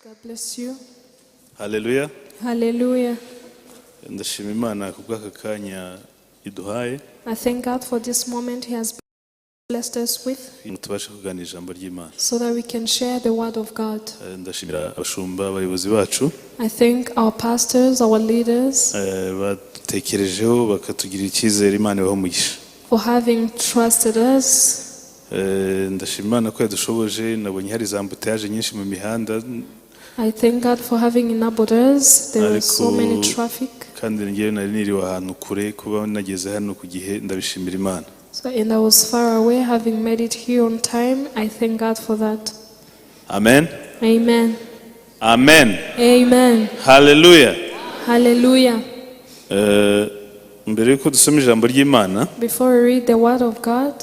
God bless you. Hallelujah. Hallelujah. Ndashima Imana kubw'aka kanya iduhaye. I thank God for this moment He has blessed us with, tubashe kuganira ijambo ry'Imana. so that we can share the word of God. Ndashimira abashumba abayobozi bacu. I thank our pastors, our leaders, batekerejeho bakatugirira icyizere Imana ibahe umugisha. for having trusted us. Ndashima Imana ko yadushoboje, nabonye hari za ambutiyaje nyinshi mu mihanda. I thank God for having enabled us. There are so many traffic. Kandi ngewe nari niriwe ahantu kure, kuba nageze hano ku gihe ndabishimira Imana. And I was far away, having made it here on time. I thank God for that. Amen. Amen. Amen. Amen. Hallelujah. Hallelujah. Mbere yuko dusoma ijambo ry'Imana, Before we read the word of God,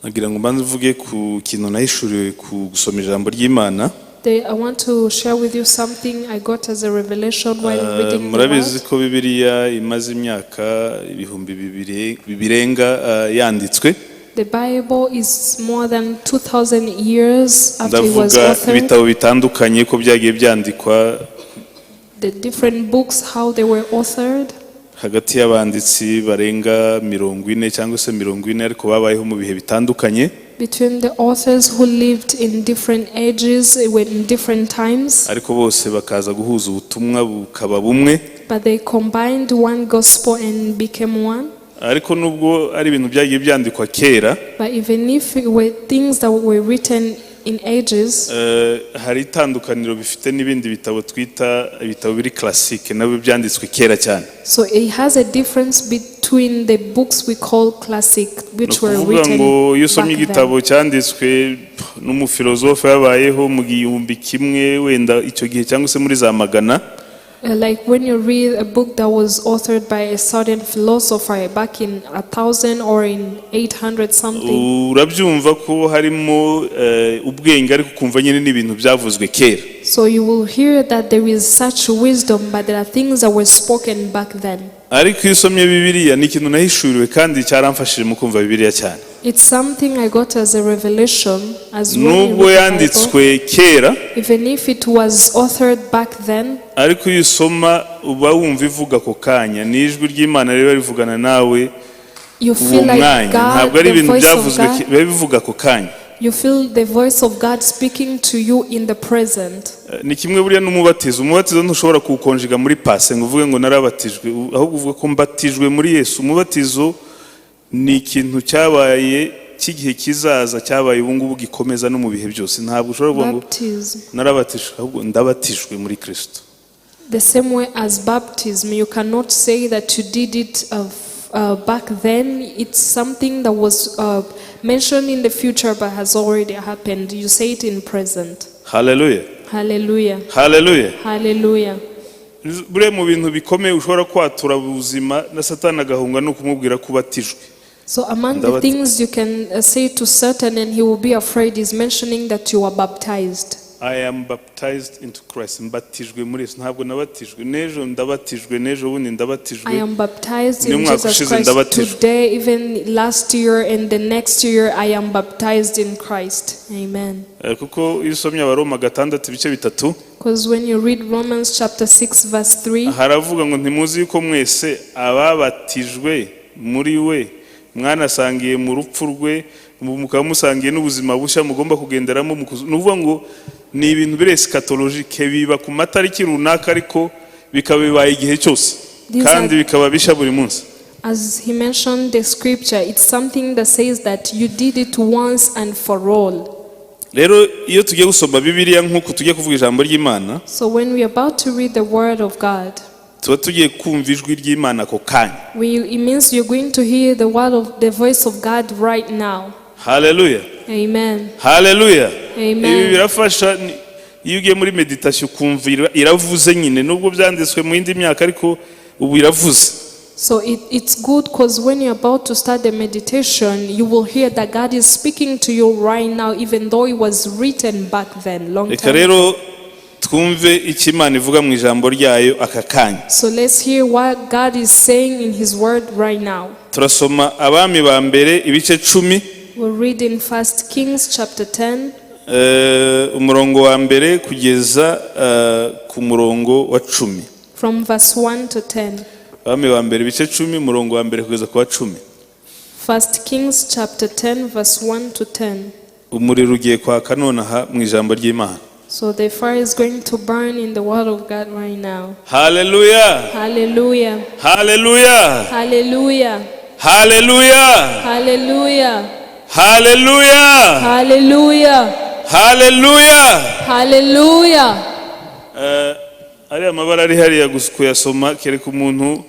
nagira ngo mbanze uvuge ku kintu nahishuriwe ku gusoma ijambo ry'Imana. I want to share with you something I got as a revelation while reading the murabizi word. ko Bibiliya imaze imyaka ibihumbi birenga yanditswe. The Bible is more than 2,000 years after it was Ndavuga authored. ibitabo bitandukanye ko byagiye byandikwa, The different books, how they were authored. hagati y'abanditsi barenga 40 cyangwa se 40 ariko babayeho mu bihe bitandukanye. Between the authors who lived in different ages, in different times, ariko bose bakaza guhuza ubutumwa bukaba bumwe. but they combined one gospel and became one. Ariko nubwo ari ibintu byagiye byandikwa kera, But even if it were things that were written in ages, hari itandukaniro bifite n'ibindi bitabo twita ibitabo biri classique nabyo byanditswe kera cyane. so it has a difference between the books we call classic, which were Nukuvuga written ngo iyo usomye back igitabo then. cyanditswe n'umufilozofe yabayeho mu gihumbi kimwe wenda icyo gihe cyangwa se muri za magana, Like when you read a book that was authored by a certain philosopher back in 1000 or in 800 something, urabyumva ko harimo ubwenge ariko kumva nyine n'ibintu byavuzwe kera. so you will hear that there is such wisdom, but there are things that were spoken back then. Ariko iyo usomye Bibiliya ni ikintu nahishuriwe kandi cyaramfashije mu kumva Bibiliya cyane. It's something I got as a revelation as when you Nubwo read the yanditswe kera, Bible, even if it was authored back then, ariko iyo usoma uba wumva ivuga ako kanya, ni ijwi ry'Imana rero rivugana nawe you uwo feel like mwanya. God, Ntabwo ari the ibintu voice of byavuzwe God. biba bivuga ako kanya. You feel the voice of God speaking to you in the present. Ni kimwe buriya n'umubatizo. Umubatizo ntushobora kuwukonjiga muri pase ngo uvuge ngo narabatijwe, ahubwo uvuga ko mbatijwe muri Yesu. Umubatizo ni ikintu cyabaye cy'igihe kizaza, cyabaye ubu ngubu gikomeza no mu bihe byose. Ntabwo ushobora kuvuga ngo Baptism. narabatijwe, ahubwo ndabatijwe muri Kristo. The same way as baptism, you cannot say that you did it back then. It's something that was mentioned in the future but has already happened. You say it in present. Hallelujah. Hallelujah. Hallelujah. Hallelujah. Bure mu bintu bikomeye ushobora kwatura ubuzima na Satani agahunga no kumubwira kubatijwe. So among the things you can say to Satan and he will be afraid is mentioning that you are baptized. I am baptized into Christ. Mbatijwe muri Yesu. Ntabwo nabatijwe nejo, ndabatijwe nejo, bundi ndabatijwe. I am baptized in Jesus Christ today, even last year, and the next year I am baptized in Christ. Amen. Kuko iyo usomye Abaroma 6 ibice 3, Because when you read Romans chapter 6 verse 3, haravuga ngo ntimuzi yuko mwese ababatijwe muri we mwanasangiye mu rupfu rwe, mukaba musangiye n'ubuzima bushya mugomba kugenderamo. Nuvuga ngo ni ibintu bire eschatologique, biba ku matariki runaka ariko bikaba bibaye igihe cyose kandi bikaba bisha buri munsi. as he mentioned the scripture, it's something that says that you did it once and for all. Rero iyo tugiye gusoma Bibiliya nk'uko tugiye kuvuga ijambo ry'Imana, So when we are about to read the word of God, tuba tugiye kumva ijwi ry'Imana ako kanya. it means you're going to hear the voice of God right now. Hallelujah. Amen. Hallelujah. Amen. Ibi birafasha iyo ugiye muri meditation kumva iravuze nyine, nubwo byanditswe mu yindi myaka ariko ubu iravuze. So it's good because when you're about to start the meditation, you will hear that God is speaking to you right now, even though it was written back then, long Reka time ago. rero twumve icyo Imana ivuga mu ijambo ryayo aka kanya. So let's hear what God is saying in His Word right now. Turasoma Abami ba mbere ibice 10. We'll read in 1 Kings chapter 10. umurongo wa mbere kugeza ku murongo wa 10. From verse 1 to 10. Abami wa mbere bice 10 umurongo wa mbere kugeza ku wa 10. 1 Kings chapter 10 verse 1 to 10. Umuriro ugiye kwaka nonaha mu ijambo ry'Imana. So the fire is going to burn in the word of God right now. Hallelujah. Hallelujah. Hallelujah. Hallelujah. Hallelujah. Hallelujah. Hallelujah. Hallelujah. Hallelujah. Hallelujah. Ari amabara ari hariya kuyasoma kereka umuntu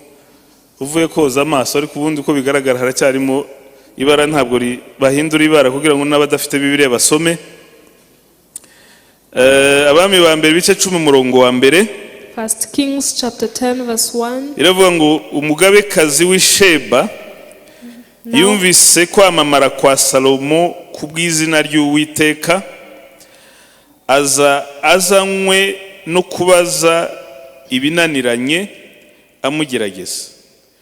uvuye koza amaso ariko ubundi uko bigaragara haracyarimo ibara ntabwo bahindura ibara kugira ngo n'abadafite Bibiliya basome. Abami ba mbere bice 10 umurongo wa mbere. 1 Kings chapter 10 verse 1. Iravuga ngo umugabekazi w'Isheba yumvise kwamamara kwa Salomo kubw'izina ry'Uwiteka azanywe no kubaza ibinaniranye amugerageza.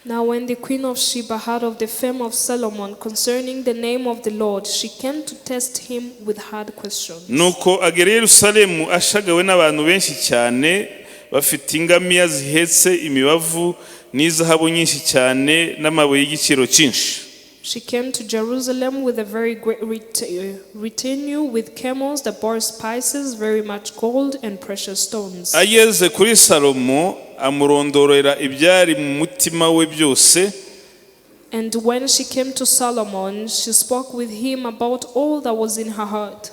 Now when the queen of Sheba heard of the fame of Solomon concerning the name of the Lord, she came to test him with hard questions. Nuko agera i Yerusalemu ashagawe n'abantu benshi cyane bafite ingamiya zihetse imibavu n'izahabu nyinshi cyane n'amabuye y'igiciro cyinshi. She came to Jerusalem with a very great retinue with camels that bore spices, very much gold and precious stones. Ageze kuri Salomo amurondorera ibyari mu mutima we byose. And when she came to Solomon, she spoke with him about all that was in her heart.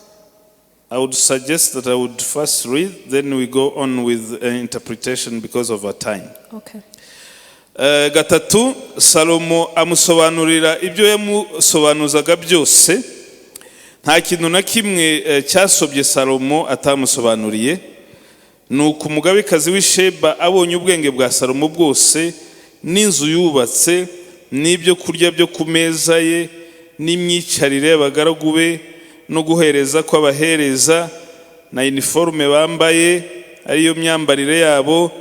I would suggest that I would first read, then we go on with interpretation because of our time. Okay. Gatatu, Salomo amusobanurira ibyo yamusobanuzaga byose. Nta kintu na kimwe cyasobye Salomo atamusobanuriye. Nuko umugabekazi w'Isheba abonye ubwenge bwa Salomo bwose n'inzu yubatse n'ibyo kurya byo ku meza ye n'imyicarire y'abagaragu be no guhereza kw'abahereza na uniforme bambaye ariyo myambarire yabo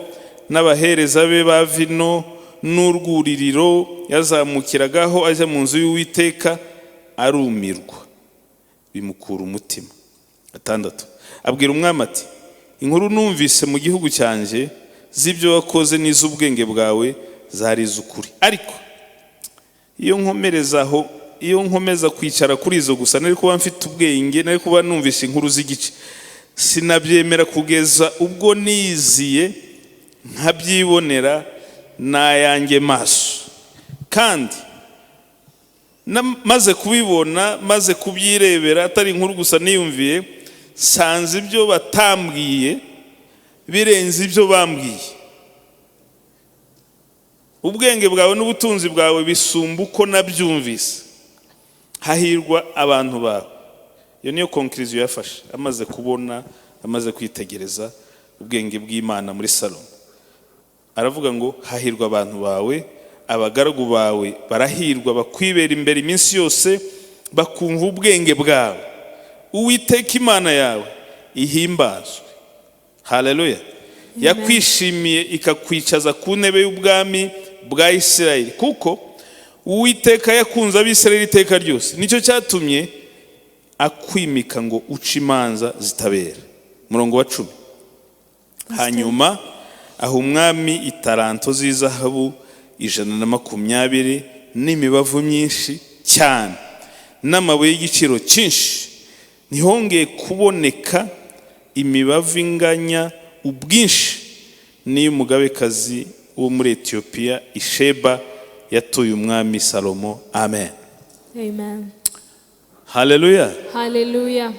n'abahereza be ba vino n'urwuririro yazamukiragaho ajya mu nzu y'Uwiteka arumirwa bimukura umutima. 6. Abwira umwami ati inkuru numvise mu gihugu cyanjye z'ibyo wakoze n'iz'ubwenge bwawe zari iz'ukuri, ariko iyo nkomeza kwicara kuri izo gusa nari kuba mfite ubwenge, nari kuba numvise inkuru z'igice, sinabyemera kugeza ubwo niziye nkabyibonera n'ayanjye maso. Kandi maze kubibona, maze kubyirebera, atari inkuru gusa niyumviye, sanze ibyo batambwiye birenze ibyo bambwiye. Ubwenge bwawe n'ubutunzi bwawe bisumba uko nabyumvise. Hahirwa abantu bawe. Iyo niyo conclusion yafashe amaze kubona, amaze kwitegereza ubwenge bw'Imana muri Salomo. Aravuga ngo hahirwa abantu bawe, abagaragu bawe barahirwa bakwibera imbere iminsi yose bakumva ubwenge bwawe. Uwiteka Imana yawe ihimbazwe. Haleluya. Yakwishimiye ikakwicaza ku ntebe y'ubwami bwa Isirayeli, kuko Uwiteka yakunze abisirayeli iteka ryose. Nicyo cyatumye akwimika ngo uce imanza zitabera. Murongo wa 10. Hanyuma aho umwami itaranto z'izahabu 120 n'imibavu myinshi cyane n'amabuye y'igiciro cyinshi. Ntihongeye kuboneka imibavu inganya ubwinshi n'iy'umugabekazi wo muri Ethiopia Isheba yatuye umwami Salomo. Amen. Amen. Hallelujah. Hallelujah.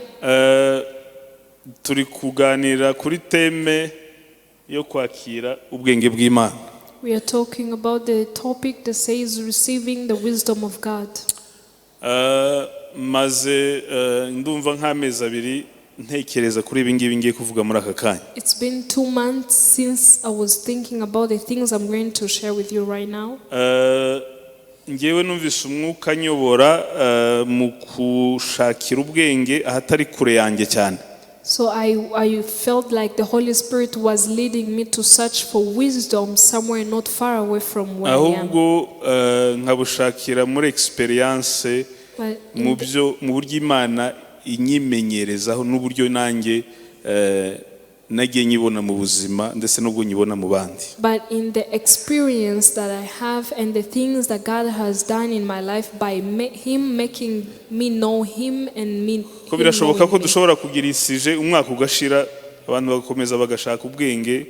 Turi kuganira kuri teme yo kwakira ubwenge bw'Imana. We are talking about the topic that says receiving the wisdom of God. Maze ndumva nk'amezi 2 ntekereza kuri ibi ngibi ngiye kuvuga muri aka kanya. It's been 2 months since I was thinking about the things I'm going to share with you right now. Ngewe numvise umwuka nyobora mu kushakira ubwenge ahatari kure yanjye cyane. So I felt like the Holy Spirit was leading me to search for wisdom somewhere not far away from where I am. Ahubwo nkabushakira muri experience mu buryo Imana inyimenyerezaho n'uburyo nanjye nagiye nyibona mu buzima ndetse n'ubwo nyibona mu bandi. But in the experience that I have and the things that God has done in my life by him making me know him and me. Ko birashoboka ko dushobora kugira isije umwaka ugashira abantu bagakomeza bagashaka ubwenge,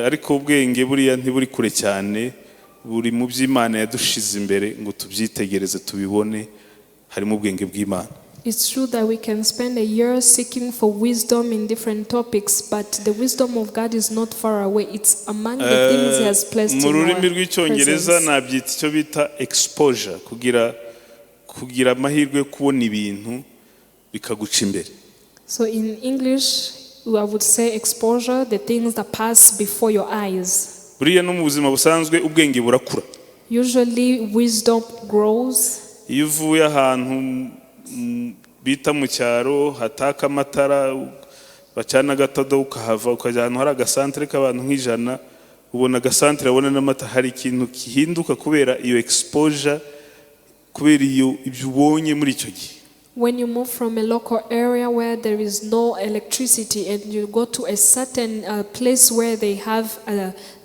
ariko ubwenge buriya ntiburi kure cyane, buri mu by'Imana yadushize imbere ngo tubyitegereze tubibone, harimo ubwenge bw'Imana. It's true that we can spend a year seeking for wisdom in different topics, but the wisdom of God is not far away. It's among the things he has placed in our presence. Mu rurimi rw'icyongereza nabyita icyo bita exposure, kugira amahirwe kubona ibintu bikaguca imbere. So in English I would say exposure, the things that pass before your eyes. Buriya no mu buzima busanzwe ubwenge burakura. Usually wisdom grows. Iyo uvuye ahantu bita mu cyaro hataka amatara bacana gatodo ukahava ukajya ahantu hari agasantere k'abantu nk'ijana, ubona agasantere abona n'amatara, hari ikintu kihinduka kubera iyo exposure, kubera iyo ibyo ubonye muri icyo gihe. When you move from a local area where there is no electricity and you go to a certain place where they have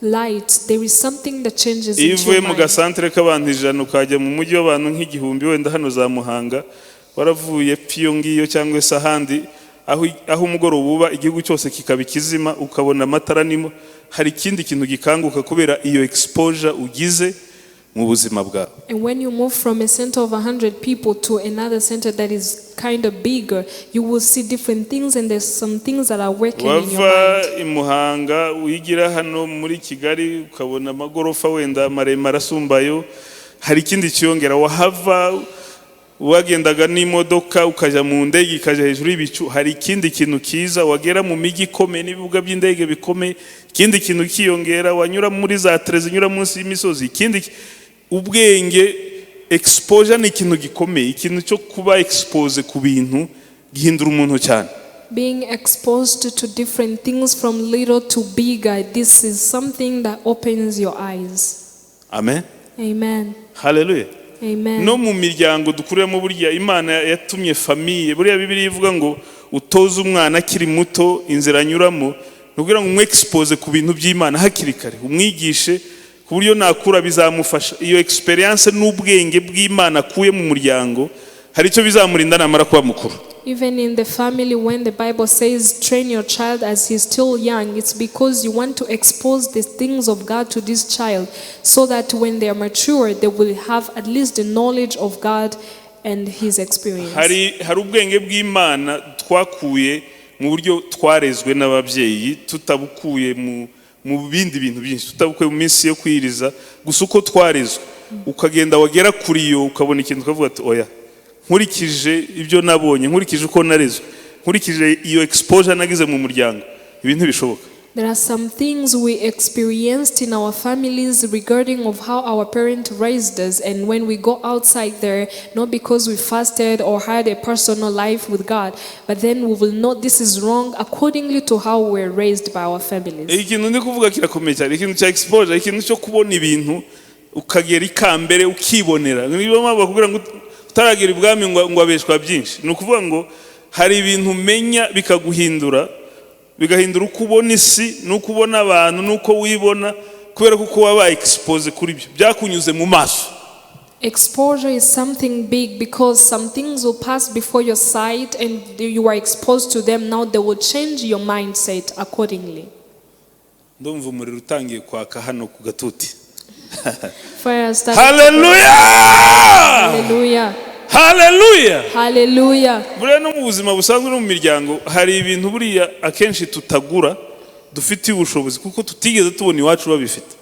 light, there is something that changes in your mind. Iyo uvuye mu gasantere k'abantu ijana ukajya mu mujyi w'abantu nk'igihumbi, wenda hano za Muhanga, waravuye piyo ngiyo cyangwa se ahandi aho umugoroba uba igihugu cyose kikaba ikizima, ukabona amatara nimo, hari ikindi kintu gikanguka kubera iyo exposure ugize mu buzima bwawe. And when you move from a center of 100 people to another center that is kind of bigger, you will see different things, and there's some things that are working in your mind. I Muhanga uyigira hano muri Kigali ukabona amagorofa wenda maremare asumbayo, hari ikindi cyongera wahava wagendaga n'imodoka ukajya mu ndege ikajya hejuru y'ibicu, hari ikindi kintu kiza wagera mu migi ikomeye n'ibibuga by'indege bikomeye, ikindi kintu kiyongera wanyura muri za treze nyura munsi y'imisozi, ikindi ubwenge. Exposure ni ikintu gikomeye, ikintu cyo kuba expose ku bintu gihindura umuntu cyane. Being exposed to different things from little to bigger, this is something that opens your eyes. Amen. Amen. Hallelujah. Amen. No mu miryango dukuremo burya Imana yatumye famille, buriya Bibiliya ivuga ngo utoza umwana akiri muto inzira anyuramo, nugira ngo expose ku bintu by'Imana hakiri kare, umwigishe ku buryo nakura bizamufasha. Iyo experience n'ubwenge bw'Imana kuye mu muryango hari icyo bizamurinda namara kuba mukuru. Even in the family, when the Bible says train your child as he's still young, it's because you want to expose the things of God to this child, so that when they are mature, they will have at least the knowledge of God and his experience. Hari ubwenge bw'Imana twakuye mu buryo twarezwe n'ababyeyi, tutabukuye mu bindi bintu byinshi, tutabukuye mu minsi yo kwiriza gusa uko twarezwe, ukagenda wagera kuri yo ukabona ikintu ukavuga ati oya, nkurikije ibyo nabonye, nkurikije uko narezwe, nkurikije iyo exposure nagize mu muryango, ibintu bishoboka. There are some things we experienced in our families regarding of how our parents raised us, and when we go outside there, not because we fasted or had a personal life with God, but then we will know this is wrong accordingly to how we were raised by our families. Ikintu ndi kuvuga kirakomeye cyane, ikintu cya exposure, ikintu cyo kubona ibintu ukagera ikambere ukibonera. Niba mama bakubwira ngo utaragira ibwami ngo abeshwa byinshi, ni ukuvuga ngo hari ibintu umenya bikaguhindura, bigahindura uko ubona isi n'uko ubona abantu n'uko wibona, kubera ko waba expose kuri byo byakunyuze mu maso. Exposure is something big because some things will pass before your sight and you are exposed to them. Now they will change your mindset accordingly. Ndumva umuriro utangiye kwaka hano ku gatuti. Hallelujah! Hallelujah! Hallelujah! Hallelujah! Buriya no mu buzima busanzwe no mu miryango hari ibintu buriya akenshi tutagura dufite ubushobozi kuko tutigeze tubona iwacu babifite.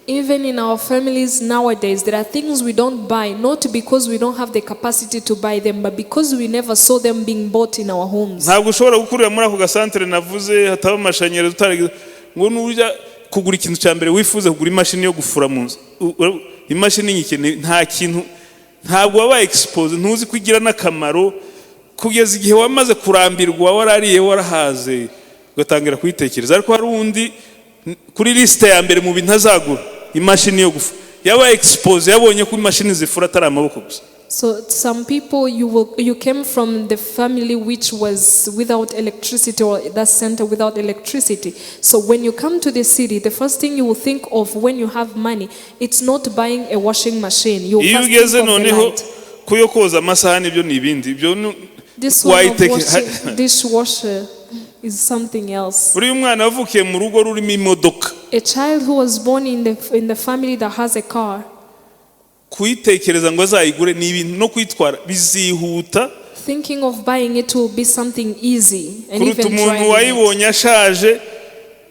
Even in our families nowadays, there are things we don't buy, not because we don't have the capacity to buy them, but because we never saw them being bought in our homes. Ntabwo ushobora gukurira muri ako gasantere navuze hataba amashanyarazi utaragize ngo nujya kugura ikintu cya mbere wifuza kugura imashini yo gufura mu nzu. Imashini nyikene nta kintu, ntabwo waba expose, ntuzi kugira n'akamaro kugeza igihe wamaze kurambirwa warariye warahaze ugatangira kuyitekereza. Ariko hari undi kuri liste ya mbere mu bintu azagura imashini yo gufura, yaba expose, yabonye ko imashini zifura atari amaboko gusa. So some people you came from the family which was without electricity or that center without electricity. So when you come to the city, the first thing you will think of when you have money, it's not buying a washing machine. You iyo first ugeze think of the noneho light. kuyo koza amasahani ibyo n'ibindi ibyo This one of washing, dishwasher is something else. buri mwana wavukiye mu rugo rurimo imodoka. A child who was born in the family that has a car, kuyitekereza ngo azayigure ni ibintu no kwitwara bizihuta. thinking of buying it will be something easy and kuruta even umuntu trying it. wayibonye ashaje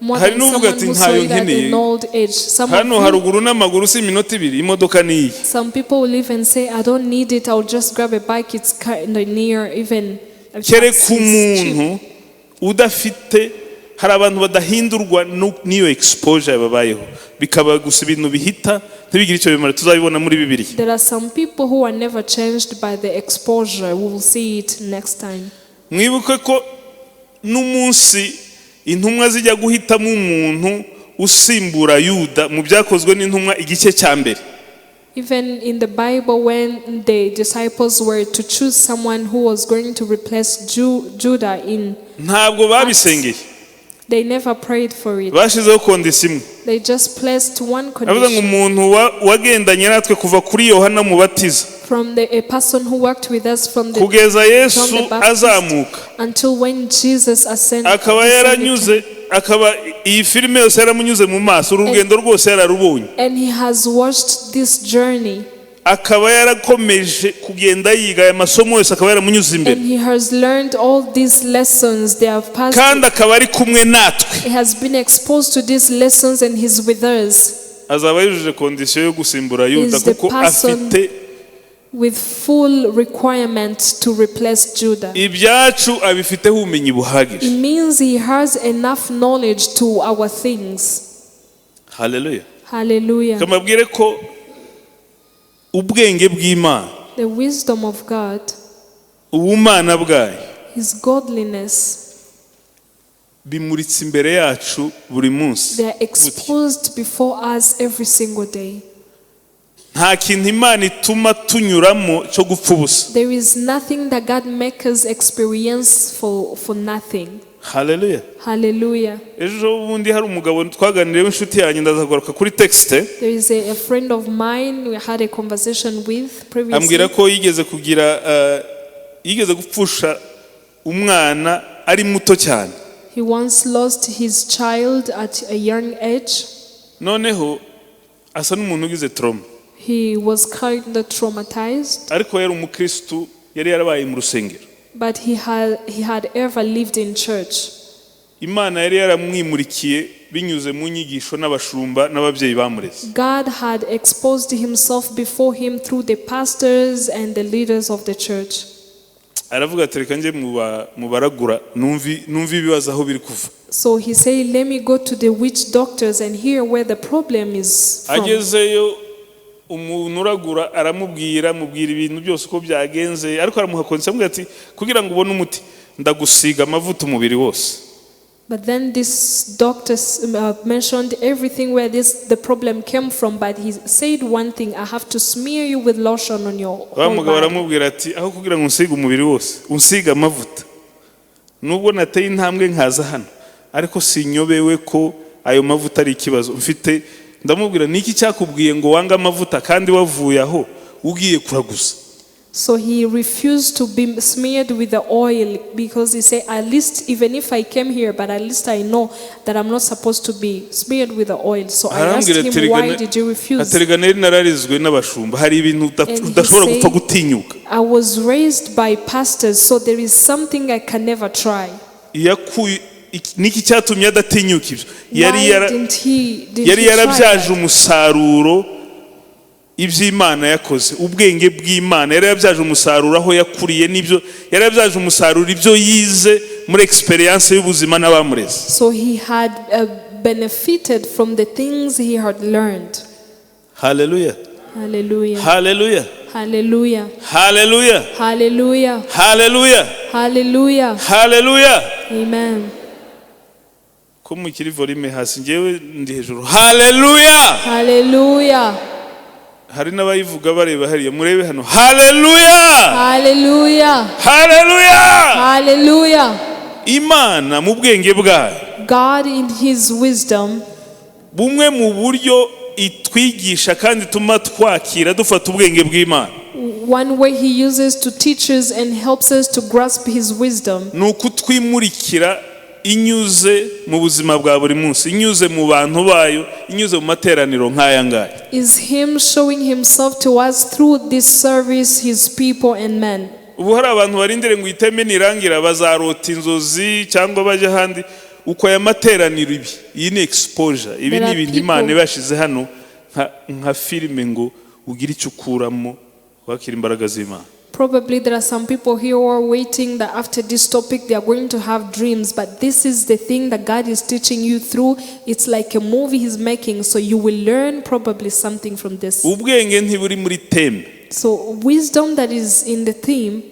More hari than n'uvuga someone ati who saw ntayo it at nkeneye. an old age. Hano haruguru n'amaguru si iminota ibiri imodoka niyi. Some people will even say, I don't need it, I'll just grab a bike, it's kind of near, even a kereka taxi is cheap. umuntu udafite, hari abantu badahindurwa n'iyo exposure babayeho bikaba gusa ibintu bihita ntibigire icyo bimara. Tuzabibona muri Bibiliya. There are some people who are never changed by the exposure. We will see it next time. Mwibuke ko n'umunsi intumwa zijya guhitamo umuntu usimbura Yuda mu byakozwe n'intumwa igice cya mbere. Even in the Bible, when the disciples were to choose someone who was going to replace Judah in ntabwo babisengeye, they never prayed for it. bashizeho kondisiyo imwe. They just placed one Avuga ngo condition. umuntu wagendanye natwe kuva kuri Yohana Mubatiza From a person who worked with us from the kugeza Yesu John the Baptist azamuka, until when Jesus ascended. akaba yaranyuze, akaba iyi filime yose yaramunyuze mu maso, urugendo rwose yararubonye, And he has watched this journey. akaba yarakomeje kugenda yiga aya masomo yose, akaba yaramunyuze imbere, And he has learned all these lessons. They have passed. kandi akaba ari kumwe natwe. He has been exposed to these lessons and he's with us. Azaba yujuje kondisiyo yo gusimbura Yuda Is the kuko person afite with full requirement to replace Judah. ibyacu, abifiteho ubumenyi It buhagije. means he has enough knowledge to our things. Haleluya. Hallelujah. Kamabwire ko ubwenge bw'Imana, The wisdom of God, ubumana bwayo his godliness, bimuritse imbere yacu buri munsi. they are exposed before us every single day. Nta kintu Imana ituma tunyuramo cyo gupfa ubusa. There is nothing that God makes us experience for nothing. Haleluya. Hallelujah. Ejo bundi hari umugabo twaganiriye w'inshuti yanjye, ndazagaruka kuri texte. There is a friend of mine we had a conversation with previously. Ambwira ko yigeze gupfusha umwana ari muto cyane. He once lost his child at a young age. Noneho asa n'umuntu ugize trauma. He was kind of traumatized, Ariko yari umukristu, yari yarabaye mu rusengero. but he had ever lived in church. Imana yari yaramwimurikiye binyuze mu nyigisho n'abashumba n'ababyeyi bamureze. God had exposed himself before him through the pastors and the leaders of the church. Aravuga ati reka nje mu baragura numvi ibibazo aho biri kuva. So he said, let me go to the witch doctors and hear where the problem is from. Agezeyo umuntu uragura aramubwira ibintu byose uko byagenze, ariko aramuha konse amubwira ati kugira ngo ubone umuti ndagusiga amavuta umubiri wose. But then this doctor mentioned everything where the problem came from, but he said one thing: I have to smear you with lotion on your whole Mugabo body. aramubwira ati aho kugira ngo unsige umubiri wose unsiga amavuta. Nubwo nateye intambwe nkaza hano, ariko sinyobewe ko ayo mavuta ari ikibazo mfite. Ndamubwira niki cyakubwiye ngo wanga amavuta kandi wavuye aho ugiye kuraguza. So he refused to be smeared with the oil because he said, at least even if I came here, but at least I know that I'm not supposed to be smeared with the oil. So I asked him, why did you refuse? Aterigana nararizwe n'abashumba, hari ibintu udashobora gupfa gutinyuka. I was raised by pastors, so there is something I can never try. Niki cyatumye adatinyuka ibyo? Why didn't he yarabyaje umusaruro iby'Imana yakoze, ubwenge bw'Imana yarabyaje umusaruro aho yakuriye n'ibyo yarabyaje umusaruro ibyo yize muri experience y'ubuzima n'abamureze. So he had benefited from the things he had learned. Hallelujah. Hallelujah. Hallelujah. Hallelujah. Hallelujah. Hallelujah. Hallelujah. Hallelujah. Hallelujah. Amen. Ko mukiri volume hasi ngewe ndi hejuru. Hallelujah. Hallelujah. hari n'abayivuga bareba hariya murebe hano. Hallelujah, Hallelujah, hallelujah. hallelujah. Imana mu bwenge bwayo, God in his wisdom, bumwe mu buryo itwigisha kandi tuma twakira dufata ubwenge bw'Imana, one way he uses to teach us and helps us to grasp his wisdom, ni ukutwimurikira inyuze mu buzima bwa buri munsi, inyuze mu bantu bayo, inyuze mu materaniro nk'aya ngaya. is him showing himself to us through this service, his people and men. Ubu hari abantu barindire ngo iteme nirangira bazarota inzozi cyangwa bajya handi uko aya materaniro ibi. Iyi ni exposure, ibi ni ibintu Imana ibashize hano nka filime ngo ugire icyo ukuramo wakira imbaraga z'Imana. Probably there are some people here who are waiting that after this topic they are going to have dreams, but this is the thing that God is teaching you through. It's like a movie he's making, so you will learn probably something from this. Ubwenge ntiburi muri teme. So wisdom that is in the theme,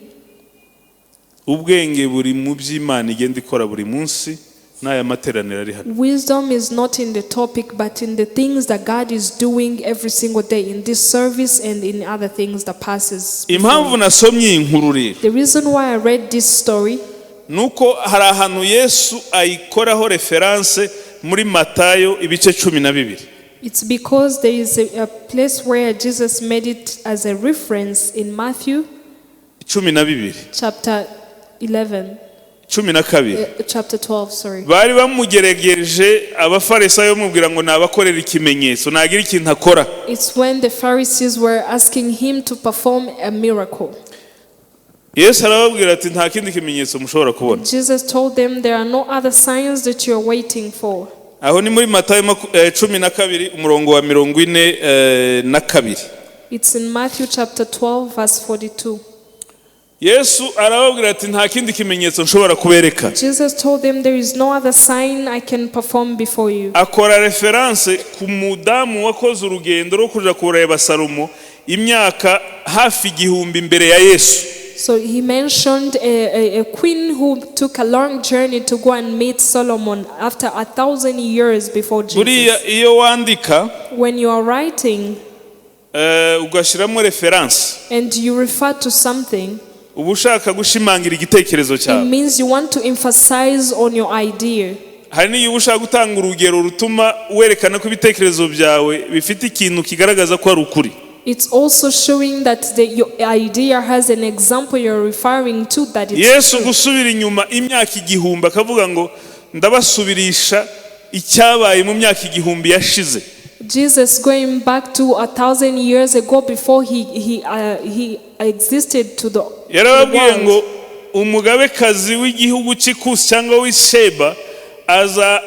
ubwenge buri mu by'Imana igenda ikora buri munsi n'aya materaniro ari hano. wisdom is not in the topic but in the things that God is doing every single day in this service and in other things that passes. Impamvu nasomye inkuru rero, The reason why I read this story, nuko hari ahantu Yesu ayikoraho reference muri Matayo ibice 12. it's because there is a place where Jesus made it as a reference in Matthew 12 chapter 11, 12. chapter 12, sorry. Bari bamugerageje abafarisayo mubwira ngo nabakorera ikimenyetso nagira ikintu akora. It's when the Pharisees were asking him to perform a miracle. Yesu arababwira ati nta kindi kimenyetso mushobora kubona. Jesus told them there are no other signs that you're waiting for. Aho ni muri Matayo 12 umurongo wa 42. It's in Matthew chapter 12 verse 42. Yesu arababwira ati nta kindi kimenyetso nshobora kubereka. Jesus told them there is no other sign I can perform before you. Akora reference ku mudamu wakoze urugendo rwo kuja kureba Salomo imyaka hafi 1000 mbere ya Yesu. So he mentioned a queen who took a long journey to go and meet Solomon after 1,000 years before Jesus. Buriya iyo wandika When you are writing ugashiramo reference, and you refer to something, uba ushaka gushimangira igitekerezo it cyawe. means you want to emphasize on your idea. Hari n'iyo uba ushaka gutanga urugero rutuma werekana ko ibitekerezo byawe bifite ikintu kigaragaza ko ari ukuri. It's also showing that your idea has an example you're referring to that it's Yesu true. gusubira inyuma imyaka 1000 akavuga ngo ndabasubirisha icyabaye mu myaka 1000 yashize. Jesus going back to 1,000 years ago before he existed to the Yarababwiye ngo umugabekazi w'igihugu cy'Ikusi cyangwa w'Isheba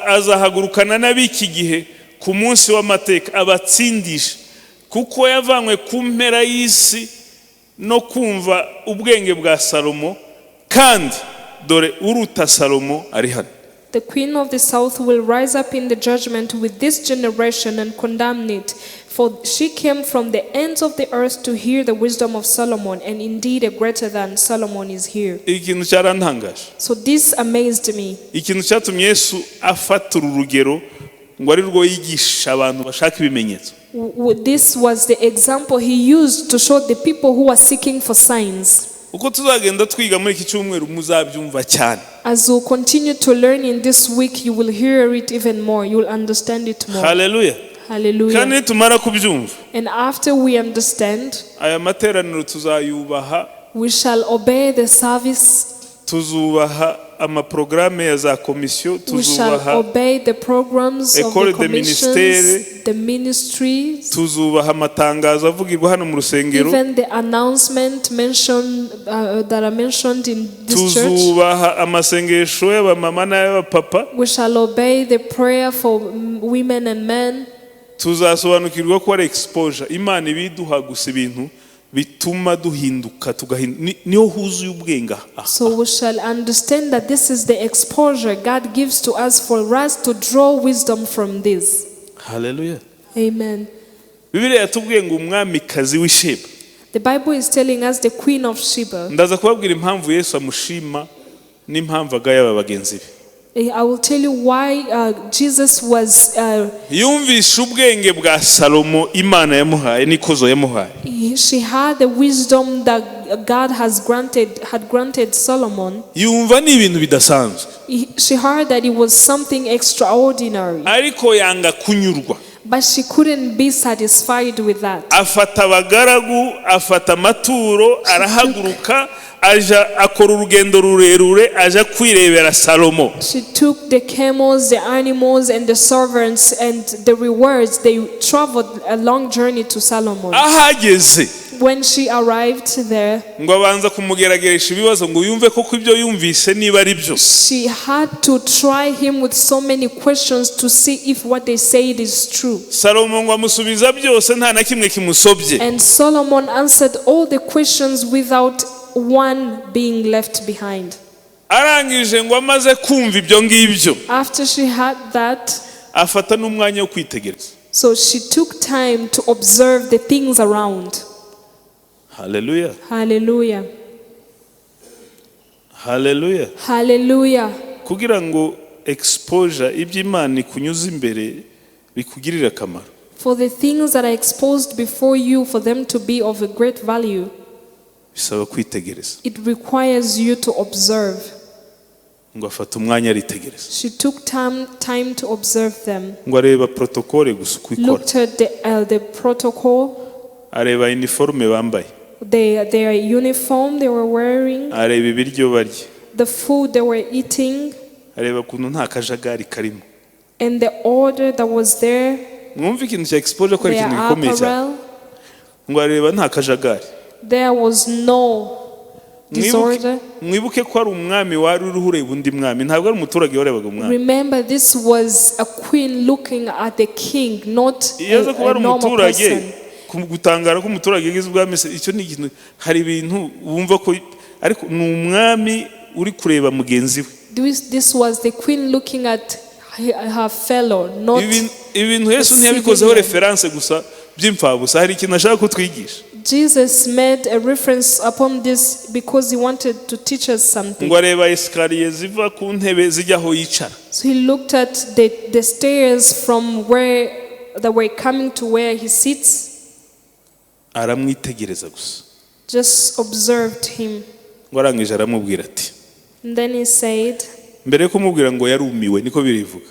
azahagurukana n'abiki gihe ku munsi w'amateka abatsindisha kuko yavanywe ku mpera y'isi no kumva ubwenge bwa Salomo kandi dore uruta Salomo ari hano. The queen of the south will rise up in the judgment with this generation and condemn it, for she came from the ends of the earth to hear the wisdom of Solomon, and indeed a greater than Solomon is here. Ikintu cyarantangaje. So this amazed me. Ikintu cyatumye Yesu afata urugero ngo ari rwo yigisha abantu bashaka ibimenyetso. This was the example he used to show the people who are seeking for signs. Uko tuzagenda twiga muri iki cyumweru muzabyumva cyane. As you continue to learn in this week, you will hear it even more. You will understand it more. Hallelujah. Hallelujah. Kandi tumara kubyumva, And after we understand, aya materaniro tuzayubaha, we shall obey the service. tuzubaha amaprograme ya za komisiyo, We shall tuzubaha obey the programs of École the de commissions, ministère, the ministries, tuzubaha amatangazo avugirwa hano mu rusengero, even the announcement mentioned that are mentioned in this church. tuzubaha amasengesho y'abamama n'ay'abapapa, We shall obey the prayer for women and men. tuzasobanukirwa ko ari exposure. Imana ibiduha gusa ibintu bituma duhinduka niho huzuye ubwenga. So we shall understand that this is the exposure God gives to us for us to draw wisdom from this. Hallelujah. Amen. Bibiliya yatubwiye ngo umwamikazi w'Isheba. The Bible is telling us the queen of Sheba. Ndaza kubabwira impamvu Yesu amushima n'impamvu agaya aba bagenzi be. I will tell you why Jesus was yumvishe ubwenge bwa Salomo Imana yamuhaye n'ikuzo yamuhaye. she had the wisdom that God had granted Solomon. Yumva ni ibintu bidasanzwe. She heard that it was something extraordinary. Ariko yanga kunyurwa. But she couldn't be satisfied with that. Afata abagaragu, afata amaturo, arahaguruka, aja akora urugendo rurerure, aja kwirebera Salomo. She took the camels, the animals, and the servants, and the rewards. They traveled a long journey to Solomon. Ahageze. When she arrived there, ngo abanza kumugerageresha ibibazo ngo yumve koko ibyo yumvise niba ari byo. She had to try him with so many questions to see if what they said is true. Salomo ngo amusubiza byose nta na kimwe kimusobye. And Solomon answered all the questions without one being left behind. Arangije ngo amaze kumva ibyo ngibyo. After she had that, afata n'umwanya wo kwitegereza. So she took time to observe the things around. Hallelujah. Hallelujah. Hallelujah. Hallelujah. Kugira ngo exposure iby'Imana ikunyuza imbere bikugirira akamaro. For the things that are exposed before you, for them to be of a great value, bisaba kwitegereza. It requires you to observe. Ngo afata umwanya aritegereza. She took time to observe them. Ngo areba protocole gusa uko ikora. Looked at the protocol. Areba uniforme bambaye. Their uniform they were wearing. Areba ibiryo barya. The food they were eating. Areba kuntu nta kajagari karimo. And the order that was there. Mwumva ikintu cya exposure ko ari ikintu gikomeye cyane. Ngo areba nta kajagari. There was no disorder. Mwibuke ko ari umwami wari uri ureba undi mwami, ntabwo ari umuturage warebaga umwami. Remember, this was a queen looking at the king, not a normal person. Gutangara ko umuturage yagize ubwami, icyo ni ikintu, hari ibintu wumva ko ariko ni umwami uri kureba mugenzi we. This was the queen looking at her fellow, not ibintu Yesu ntiyabikozeho reference gusa by'imfabusa, hari ikintu ashaka kutwigisha. Jesus made a reference upon this because he wanted to teach us something. Ngo areba escalier ziva ku ntebe zijyaho yicara. So he looked at the stairs from where they were coming to where he sits. Aramwitegereza gusa. Just observed him. Ngo arangije aramubwira ati. And then he said, mbere yo kumubwira ngo yarumiwe, niko birivuga,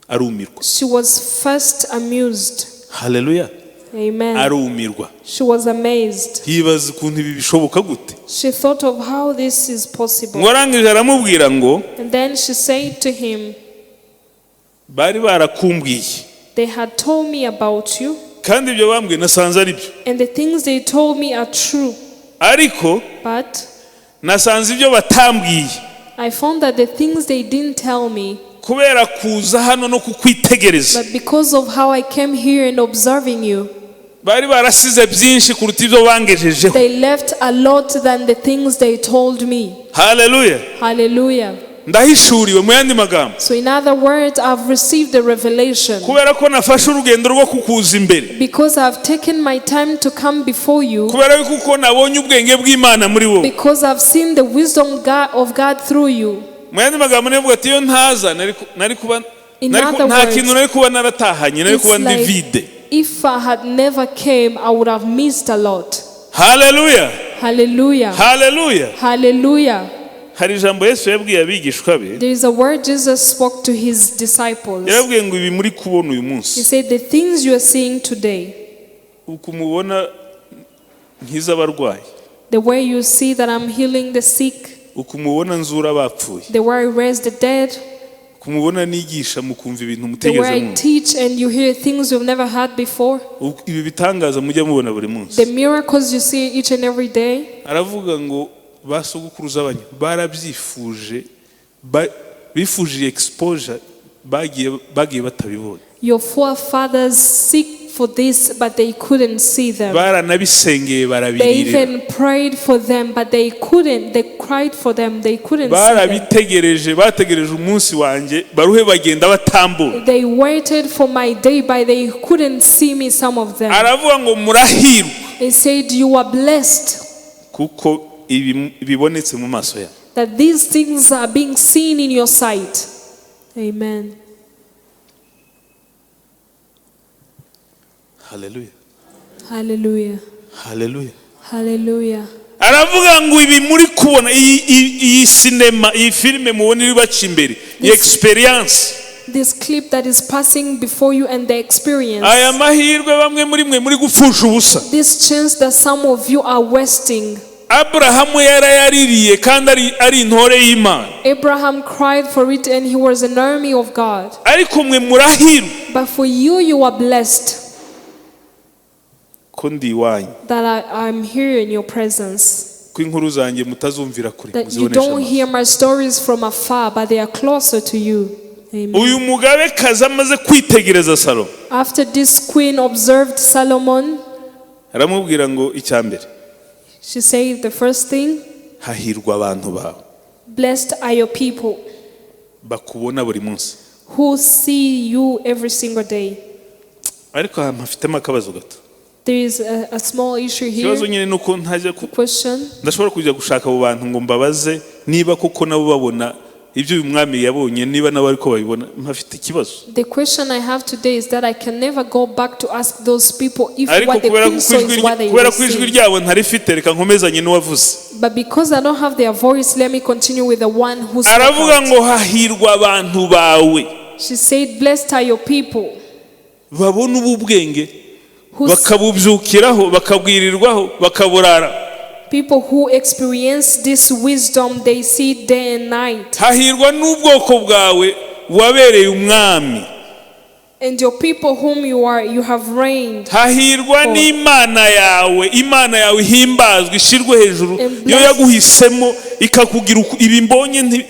arumirwa. She was first amused. Hallelujah. Amen. Arumirwa. She was amazed. Yibaza ukuntu ibi bishoboka gute. She thought of how this is possible. Ngo arangije aramubwira ngo. And then she said to him, bari barakumbwiye. They had told me about you. Kandi ibyo bambwiye nasanze ari byo. And the things they told me are true. Ariko but nasanze ibyo batambwiye. I found that the things they didn't tell me, kubera kuza hano no kukwitegereza, but because of how I came here and observing you, bari barasize byinshi kuruta ibyo bangejejeho. They left a lot than the things they told me. Hallelujah. Hallelujah. Ndahishuriwe mu yandi magambo. So in other words, I've received the revelation. Kubera ko nafashe urugendo rwo kukuza imbere. Because I've taken my time to come before you. Kubera ko nabonye ubwenge bw'Imana muri wowe. Because I've seen the wisdom of God through you. Mu yandi magambo nivuga ati yo ntaza nari kuba nta kintu nari kuba naratahanye, nari kuba ndi vide. If I had never came, I would have missed a lot. Hallelujah. Hallelujah. Hallelujah. Hallelujah. Hari ijambo Yesu yabwiye abigishwa be. There is a word Jesus spoke to his disciples. Yarabwiye ngo ibi muri kubona uyu munsi. He said the things you are seeing today. Ukumubona nkiza abarwayi. The way you see that I'm healing the sick. Ukumubona nzura abapfuye. The way I raise the dead. Kumubona nigisha mukumva ibintu The mutegeze way I teach and you hear things you've never heard before. Ibi bitangaza mujya mubona buri munsi. The miracles you see each and every day. Aravuga ngo basogukuruza abanyu barabyifuje, bifuje exposure bagiye batabibona. Your forefathers seek for this, but they couldn't see them. Baranabisengeye barabirira. They even prayed for them, but they couldn't. They cried for them, they couldn't see them. Barabitegereje, bategereje umunsi wanje, baruhe bagenda batambura. They waited for my day, but they couldn't see me, some of them. Aravuga ngo murahirwa. They said you are blessed. Kuko ibibonetse mu maso yawe. That these things are being seen in your sight. Amen. Hallelujah. Hallelujah. Hallelujah. Hallelujah. Aravuga ngo ibi muri kubona iyi cinema, iyi filime mubona iri baca imbere, iyi experience, this clip that is passing before you and the experience, aya mahirwe bamwe muri mwe muri gupfusha ubusa, this chance that some of you are wasting. Abrahamu yarayaririye kandi ari intore y'Imana. Abraham cried for it and he was an army of God. Ariko mwe murahirwa, But for you, you are blessed ko ndi iwanyu, that I'm here in your presence. ko inkuru zanjye mutazumvira kure, That you don't hear my stories from afar, but they are closer to you. Amen. Uyu mugabekazi amaze kwitegereza Salomo, After this queen observed Solomon, aramubwira ngo icyambere, she said the first thing, hahirwa abantu bawe blessed are your people bakubona buri munsi. who see you every single day. Ariko hafitemo akabazo gato. There is a small issue here. Ikibazo nyine nuko ntajya Question. ndashobora kujya gushaka abo bantu ngo mbabaze niba koko nabo babona ibyo uyu mwami yabonye, niba nabo ariko babibona. Mpafite ikibazo. The question I have today is that I can never go back to ask those people if Ariko what the queen saw is what they kubera ko ijwi see. ryabo ntarifite, reka nkomezanye n'uwavuze. But because I don't have their voice, let me continue with the one who spoke Aravuga out. ngo hahirwa abantu bawe She said, blessed are your people babona ubu bwenge, who bakabubyukiraho, bakabwirirwaho, bakaburara. people who experience this wisdom, they see it day and night. Hahirwa n'ubwoko bwawe wabereye umwami. And your people whom you have reigned. Hahirwa n'Imana yawe, Imana yawe himbazwe, ishirwe hejuru, And yo yaguhisemo ikakugira ibi mbonye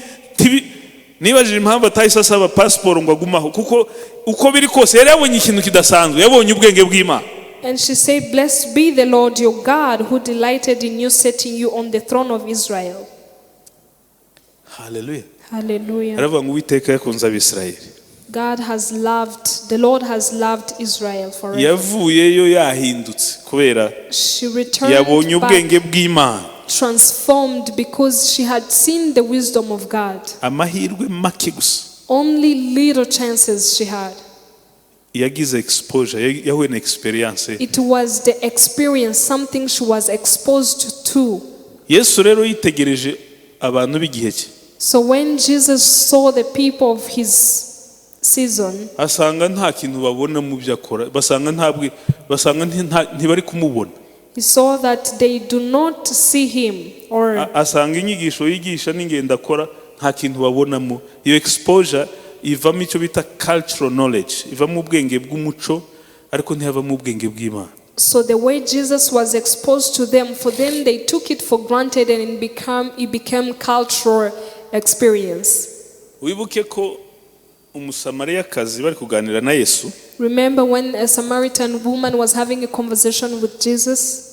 nibajije impamvu atahise asaba passport ngo agumaho, kuko uko biri kose yari yabonye ikintu kidasanzwe, yabonye ubwenge bw'Imana. And she said, blessed be the Lord your God who delighted in you, setting you on the throne of Israel. Hallelujah. Hallelujah. Aravuga ngo Uwiteka yakunze Abisirayeli. The Lord has loved Israel forever. Yavuyeyo yahindutse kubera She yabonye returned ubwenge back bw'Imana. transformed because she had seen the wisdom of God. Amahirwe make gusa. Only little chances she had. Yagize exposure, yahuye na experience. It was the experience, something she was exposed to. Yesu rero yitegereje abantu b'igihe cye. So when Jesus saw the people of his season, asanga nta kintu babona mu byo akora, basanga ntibari kumubona. he saw that they do not see him, or asanga inyigisho yigisha n'ingendo akora nta kintu babonamo. Iyo exposure ivamo icyo bita cultural knowledge, ivamo ubwenge bw'umuco, ariko ntiyavamo ubwenge bw'Imana. so the way Jesus was exposed to them, for them they took it for granted and it became cultural experience. Wibuke ko umusamariyakazi bari kuganira na Yesu, Remember when a Samaritan woman was having a conversation with Jesus?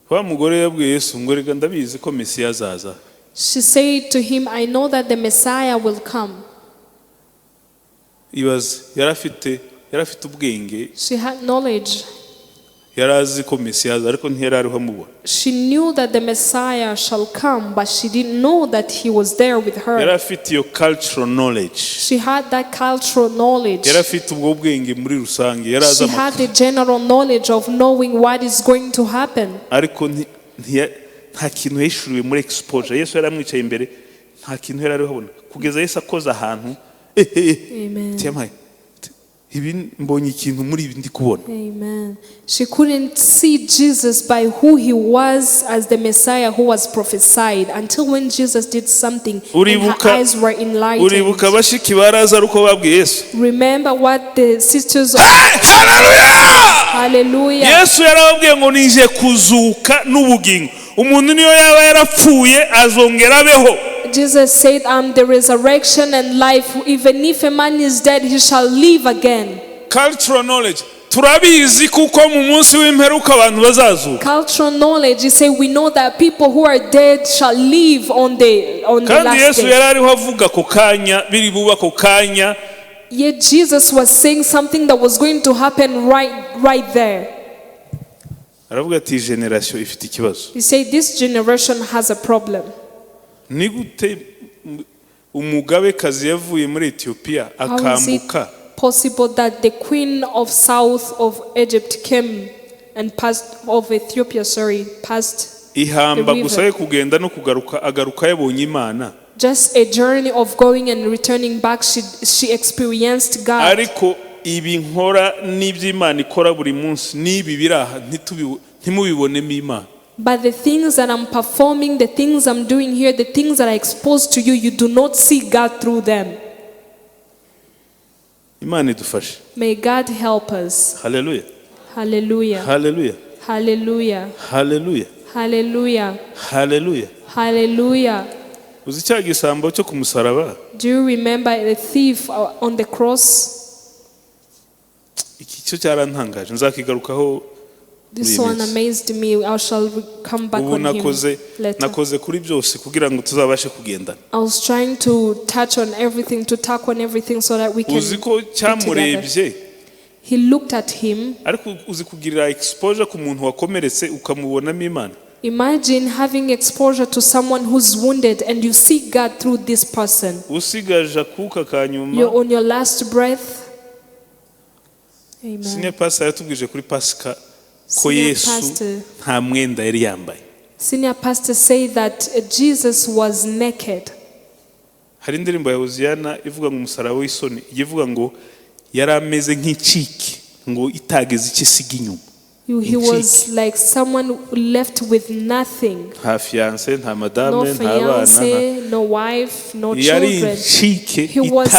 wa mugore yabwiye Yesu ngo rega ndabizi ko Mesiya azaza. She said to him, I know that the Messiah will come. Yari afite ubwenge, She had knowledge. yari azi ko Mesiya azaza, ariko ntiyari ariho amubona. She knew that the Messiah shall come, but she didn't know that he was there with Yari her. afite iyo cultural knowledge, She had that cultural knowledge. yari afite ubwo bwenge muri rusange, yari azi She had the general knowledge of knowing what is going to happen. ariko nta kintu yishuriwe muri exposure. Yesu yari amwicaye imbere, nta kintu yari ariho abona, kugeza Yesu akoze ahantu Amen. ibi mbonye ikintu muri ibi ndi kubona. Amen. She couldn't see Jesus by who he was as the Messiah who was prophesied until when Jesus did something and her eyes were enlightened. Uribuka bashiki baraza uko babwiye Yesu. Remember what the sisters of Hallelujah! Hallelujah. Yesu yarababwiye ngo nije kuzuka n'ubugingo. Umuntu niyo yaba yarapfuye azongera abeho. Jesus said, I'm the resurrection and life. Even if a man is dead, he shall live again. Cultural knowledge. Turabizi kuko mu munsi w'imperuka abantu bazazuka. Cultural knowledge, he said, we know that people who are dead shall live on the Kandi last Yesu day. yari ariho avuga ko kanya biri buba ko kanya. Yet Jesus was saying something that was going to happen right there. Aravuga ati generation ifite ikibazo. He said, this generation has a problem. Ni gute umugabekazi yavuye muri Ethiopia akambuka possible that the queen of south of Egypt came and passed of Ethiopia passed ihamba gusa yo kugenda no kugaruka agaruka yabonye Imana just a journey of going and returning back she experienced God ariko ibi nkora n'iby'Imana ikora buri munsi nibi biraha ntimubibonemo Imana. But the things that I'm performing, the things I'm doing here, the things that are exposed to you, you do not see God through them. Imana idufashe. May God help us. Hallelujah. Hallelujah. Hallelujah. Hallelujah. Hallelujah. Hallelujah. Hallelujah. Hallelujah. Uzi cya gisambo cyo kumusaraba? Do you remember the thief on the cross? Iki cyo cyarantangaje nzakigarukaho. This one amazed me. I shall come back on him later. Nakoze kuri byose kugira ngo tuzabashe kugendana. I was trying to touch on everything, to tack on everything so that we can. Uzi ko cyamurebye. He looked at him. Ariko uzi kugirira exposure ku muntu wakomeretse ukamubonamo Imana. Imagine having exposure to someone who's wounded and you see God through this person. Usigaje akuka kanyuma. You're on your last breath. Amen. Senior pastor yatubwije kuri Pasika ko Yesu nta mwenda yari yambaye. Senior pastor said that Jesus was naked. Hari indirimbo ya Hoziyana ivuga ngo umusaraba w'isoni ivuga ngo yari ameze nk'iciki ngo itageze ikisiga inyuma. He was like someone left with nothing. Nta fiancé, nta madame, no nta bana, fiancé, no wife, no children. He was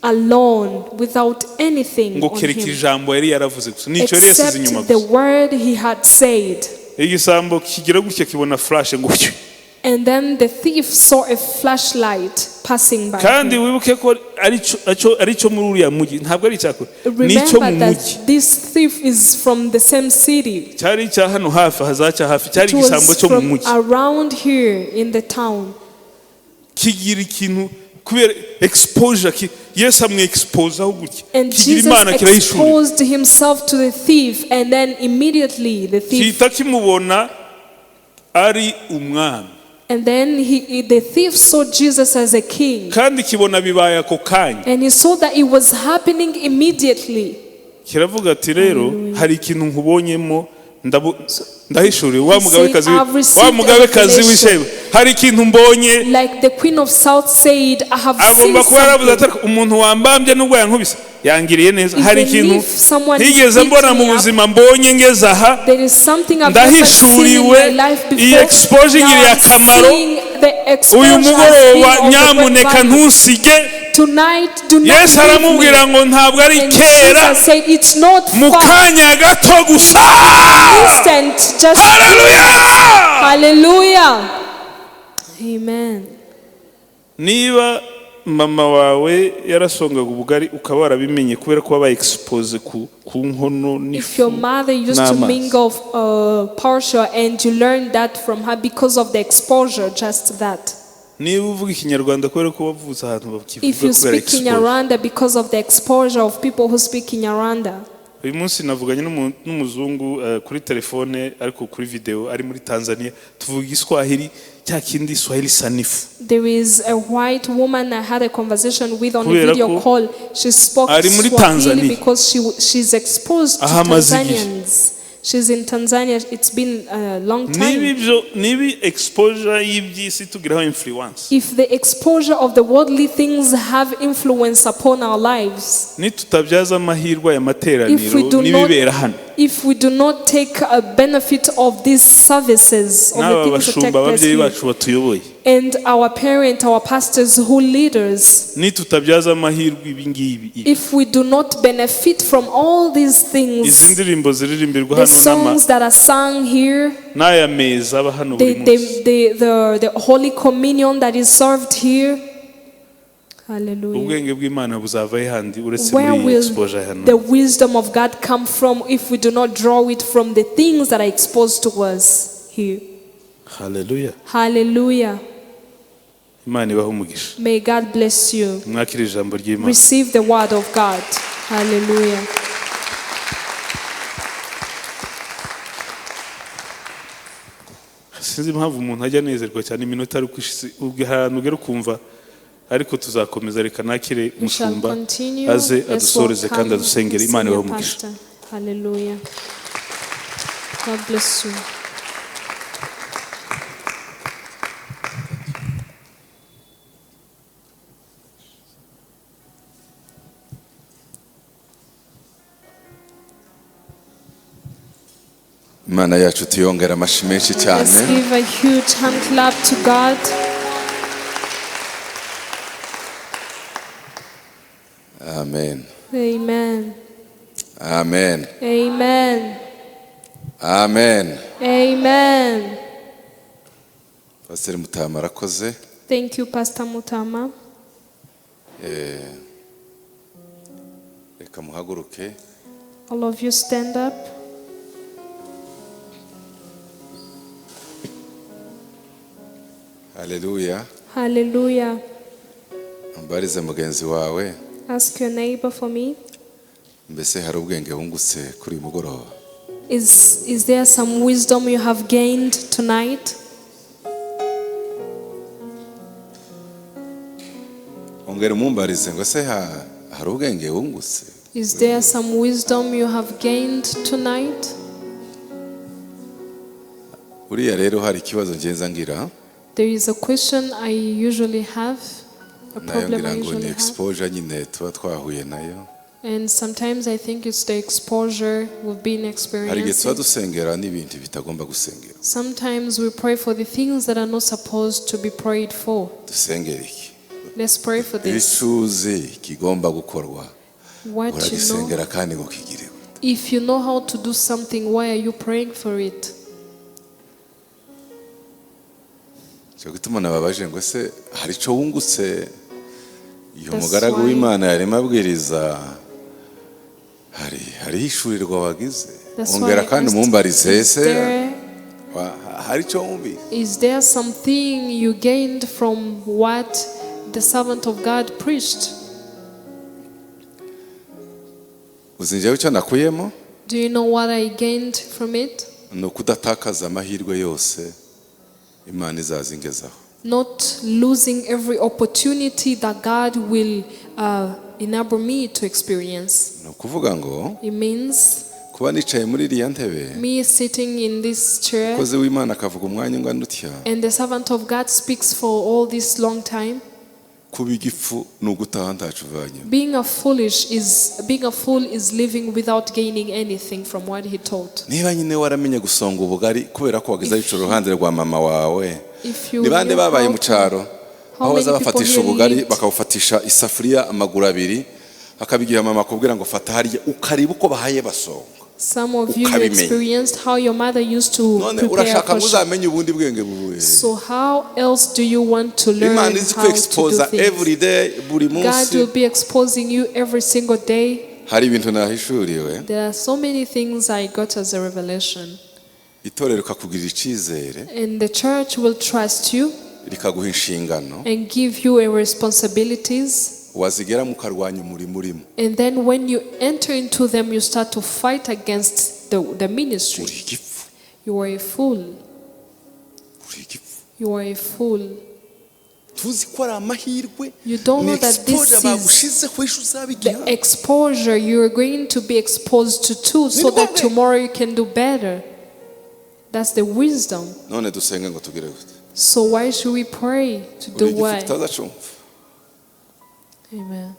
alone without anything on him except the word he had said. And then the thief saw a flashlight passing by. Remember that this thief is from the same city. It was from around here in the town. And Jesus exposed himself to the thief, and then immediately the thief. And then the thief saw Jesus as a king. And he saw that it was happening immediately. ndahishuriwe wa mugabekazi w'isheba hari ikintu mbonye like the queen of south said I have seen agomba kuba yaravuze ati umuntu wambambye n'ubwo yankubise yangiriye neza hari ikintu higeze mbona mu buzima mbonye ngeze aha ndahishuriwe iyi exposure ngiriye akamaro uyu mugoroba nyamuneka ntusige Yesu aramubwira ngo ntabwo ari kera mu kanya gato gusa. Hallelujah. Amen. Niba mama wawe yarasongaga ubugari ukaba warabimenye kubera ko wabaye expose ku nkono n'ifu. If your mother used to mingle partial and you learned that from her because of the exposure, just that. Niba uvuga ikinyarwanda kubera ko wavutse ahantu bakivuga if you speak Kinyarwanda because of the exposure of people who speak Kinyarwanda. Uyu munsi navuganye n'umuzungu kuri telefone ariko kuri video ari muri Tanzania tuvuga Iswahili cya kindi Swahili sanifu. There is a white woman I had a conversation with on a video call. She spoke Swahili because she's exposed to Tanzanians. She's in Tanzania. It's been a long time. If the exposure of the worldly things have influence upon our lives, if we do not take a benefit of these services, of the things that take place here, and our parents, our pastors who lead us, if we do not benefit from all these things, the songs that are sung here, the Holy Communion that is served here, hallelujah. Where will the wisdom of God come from if we do not draw it from the things that are exposed to us here? Hallelujah. Hallelujah. May God bless you. Receive the word of God. Hallelujah. sinzi impamvu umuntu ajya anezerwa cyane iminota ari kwishise ahantu ugera ukumva ariko tuzakomeza reka nakire umushumba aze adusoreze kandi adusengere Imana ibahe umugisha. Hallelujah. God bless you. Imana yacu tuyongera amashi menshi cyane. Let's give a huge hand clap to God. Amen. Amen. Amen. Amen. Amen. Amen. Pastor Mutama arakoze. Thank you, Pastor Mutama. Reka muhaguruke. All of you stand up. Hallelujah. Hallelujah. Mbarize mugenzi wawe. Ask your neighbor for me. Mbese hari ubwenge wungutse kuri mugoroba? Is there some wisdom you have gained tonight? Ongera mumbarize ngo se hari ubwenge wungutse? Is there some wisdom you have gained tonight? Uriya rero hari ikibazo ngenza ngira. There is a question I usually have, a problem I ni usually have. exposure nyine tuba twahuye nayo. And sometimes I think it's the exposure we've been Hari igihe tuba experiencing. dusengera n'ibintu bitagomba gusengera. Sometimes we pray for the things that are not supposed to be prayed for. Dusengera iki? Let's pray for this. Icuzi kigomba gukorwa. What you know, Uragisengera kandi ngo kigire. if you know how to do something, why are you praying for it? Cyo gituma nababaje ngo se hari ico wungutse iyo That's mugaragu why- w'Imana yarema abwiriza hari hishurirwa wagize. That's why Ongera I kandi asked, umumbarize is se there- hari ico wumbi. Is there something you gained from what the servant of God preached? Uzinjeho cyo nakuyemo Do you know what I gained from it? no kudatakaza amahirwe yose Imana izazingezaho. Not losing every opportunity that God will enable me to experience. No kuvuga ngo It means kuba nicaye muri iriya ntebe me sitting in this chair koze w'Imana akavuga umwanya ungana utya and the servant of God speaks for all this long time. kuba igifu ni ugutaha ntacu uvanye. Being a fool is living without gaining anything from what he taught. Niba nyine waramenye gusonga ubugari kubera ko wagize yicara uruhande rwa mama wawe. If you Ni bande knew babaye how mu to- cyaro how aho many baza people bafatisha here ubugari lived? bakawufatisha isafuriya amaguru abiri akabigira mama akubwira ngo fata hariya ukariba uko bahaye basonga. Some of you Ukabimenya. experienced how your mother used to None prepare a urashaka ngo portion. uzamenye ubundi bwenge bubuye. So how else do you want to learn Imana izi how to do kuexposa every things? day buri God munsi. will be exposing you every single day. Hari ibintu nahishuriwe. There are so many things I got as a revelation. Itorero kakugirira icyizere And the church will trust you rikaguha inshingano and give you a responsibilities. wazigera mukarwanya umurimo urimo. And then when you enter into them, you start to fight against the ministry. Uri igifu. You are a fool. Uri igifu. You are a fool. Tuzi ko ari amahirwe. You don't know that this exposure is bagushize ko ejo uzabigira. the exposure you're going to be exposed to too, so that tomorrow you can do better. That's the wisdom. None dusenge ngo tugire gute. So why should we pray to Uri do igifu what? tutazacumva. Amen.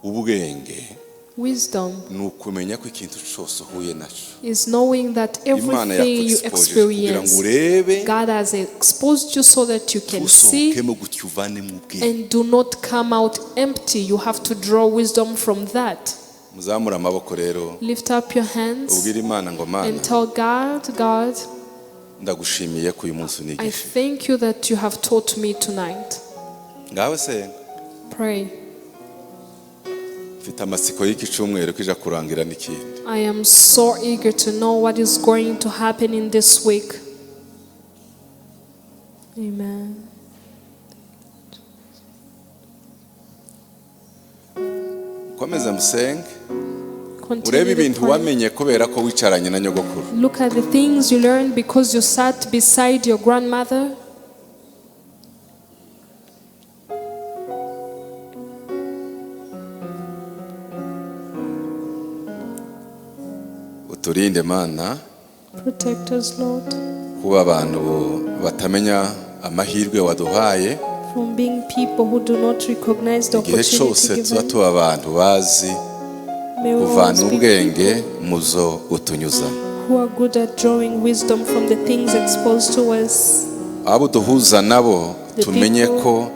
Ubwenge Wisdom ni ukumenya ko ikintu cyose uhuye naco is knowing that Imana everything you yakuexposure kugira ngo experience, urebe God has exposed you so that you can see usohokemo gutyo uvanemo ubwenge. and do not come out empty. You have to draw wisdom from that. Muzamura amaboko rero Lift up your hands ubwire Imana ngo Mana and tell God, ndagushimiye ko uyu munsi I unigisha. thank you that you have taught me tonight. Ngawe senga. Pray. Mfite amatsiko y'iki cyumweru kija kurangira n'ikindi. I am so eager to know what is going to happen in this week. Amen. Komeza musenge. urebe Continue ibintu to pray. wamenye kubera ko wicaranye na nyogokuru. Look at the things you learned because you sat beside your grandmother. Uturinde Mana Protect us, Lord, kuba abantu batamenya amahirwe waduhaye, from being people who do not recognize the igihe cyose opportunity tuba given. tuba abantu bazi May we kuvana always be ubwenge people muzo utunyuza. who are good at drawing wisdom from the things exposed to us. Abo duhuza nabo tumenye ko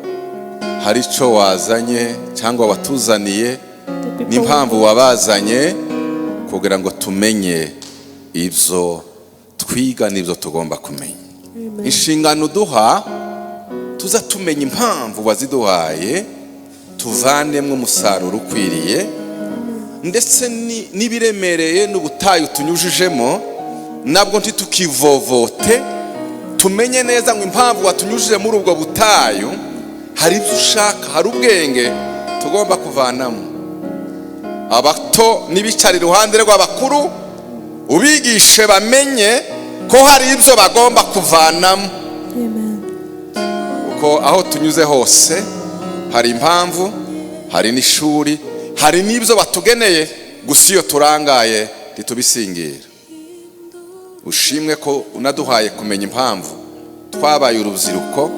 hari icyo wazanye cyangwa watuzaniye The people n'impamvu wabazanye kugira ngo tumenye ibyo twiga n'ibyo tugomba kumenya. Amen. Inshingano duha tuza tumenya impamvu waziduhaye, tuvanemo umusaruro ukwiriye, ndetse n'ibiremereye n'ubutayu tunyujijemo nabwo ntitukivovote, tumenye neza ngo impamvu watunyujije muri ubwo butayu hari ibyo ushaka, hari ubwenge tugomba kuvanamo. Abato nibicara iruhande rw'abakuru ubigishe bamenye ko hari ibyo bagomba kuvanamo. Amen. Uko aho tunyuze hose hari impamvu, hari n'ishuri, hari n'ibyo batugeneye, gusa iyo turangaye ntitubisingira. Ushimwe ko unaduhaye kumenya impamvu twabaye urubyiruko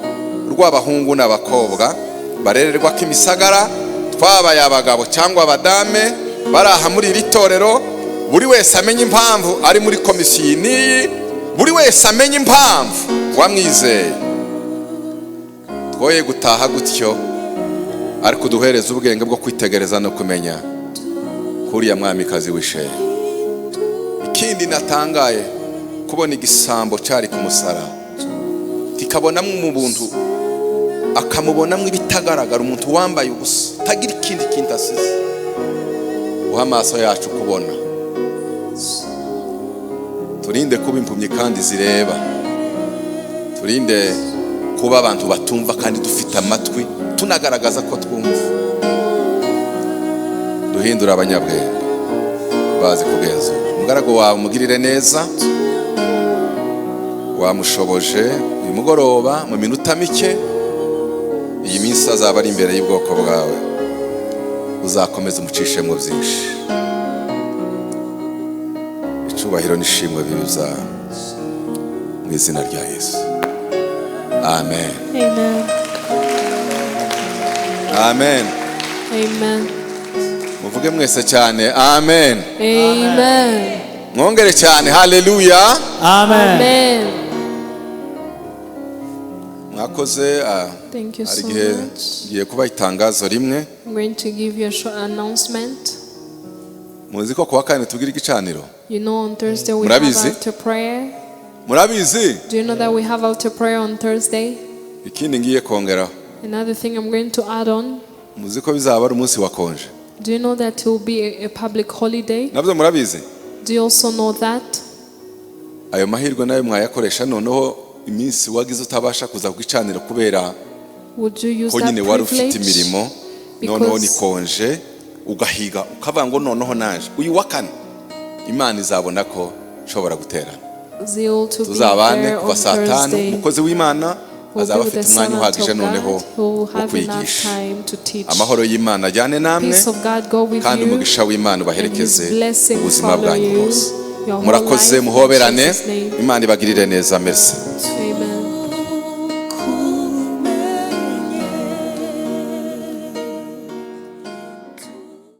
rw'abahungu n'abakobwa barererwa kimisagara, twabaye abagabo cyangwa abadame baraha muri iri torero. Buri wese amenye impamvu ari muri komisiyo n'iyi, buri wese amenye impamvu wamwizeye. Twoye gutaha gutyo, ariko duhereza ubwenge bwo kwitegereza no kumenya kuriya mwamikazi w'ishere. Ikindi natangaye kubona igisambo cyari ku musaraba, kikabonamo umuntu akamubonamo ibitagaragara, umuntu wambaye ubusa tagira ikindi kintu asize. Uha amaso yacu kubona, turinde kuba impumyi kandi zireba, turinde kuba abantu batumva kandi dufite amatwi tunagaragaza ko twumva. Duhindura abanyabwenge bazi kugenzura. Umugaragu wawe umugirire neza, wamushoboje uyu mugoroba mu minota mike. Iyi minsi azaba ari imbere y'ubwoko bwawe, uzakomeza umucishe mu byinshi. Icyubahiro n'ishimwe biza mu izina rya Yesu. Amen. Amen. Amen. Amen. Muvuge mwese cyane amen. Amen. Mwongere cyane haleluya. Amen. Amen. Mwakoze. Thank you Hari so igihe much. ngiye kuba itangazo rimwe. I'm going to give you a short announcement. Muzi ko kuwa kane tugira igicaniro? You know, on Thursday we have Murabizi? altar prayer. Murabizi? Do you know that we have altar prayer on Thursday? Ikindi ngiye kongeraho, Another thing I'm going to add on. muzi ko bizaba ari umunsi wakonje? Do you know that it will be a public holiday? Nabyo murabizi? Do you also know that? Ayo mahirwe nayo mwayakoresha noneho iminsi wagize utabasha kuza kugicanira kubera Would you use ko that nyine wari ufite privilege? imirimo, noneho Because- nikonje ugahiga ukavuga ngo noneho naje uyu wa kane Imana izabona ko nshobora gutera. Zeal to be Tuzabane there kuva on saa 5, Thursday. umukozi w'Imana We'll azaba be with afite the umwanya servant uhagije of noneho God who will wo have enough kwigisha. time to teach. Amahoro y'Imana ajyane namwe, Peace of God go with kandi you, umugisha w'Imana and ubaherekeze His blessing ubuzima follow bwanyu you, bwose. your whole Murakoze, life, in muhoberane, Jesus' name. Imana ibagirire neza. Merci.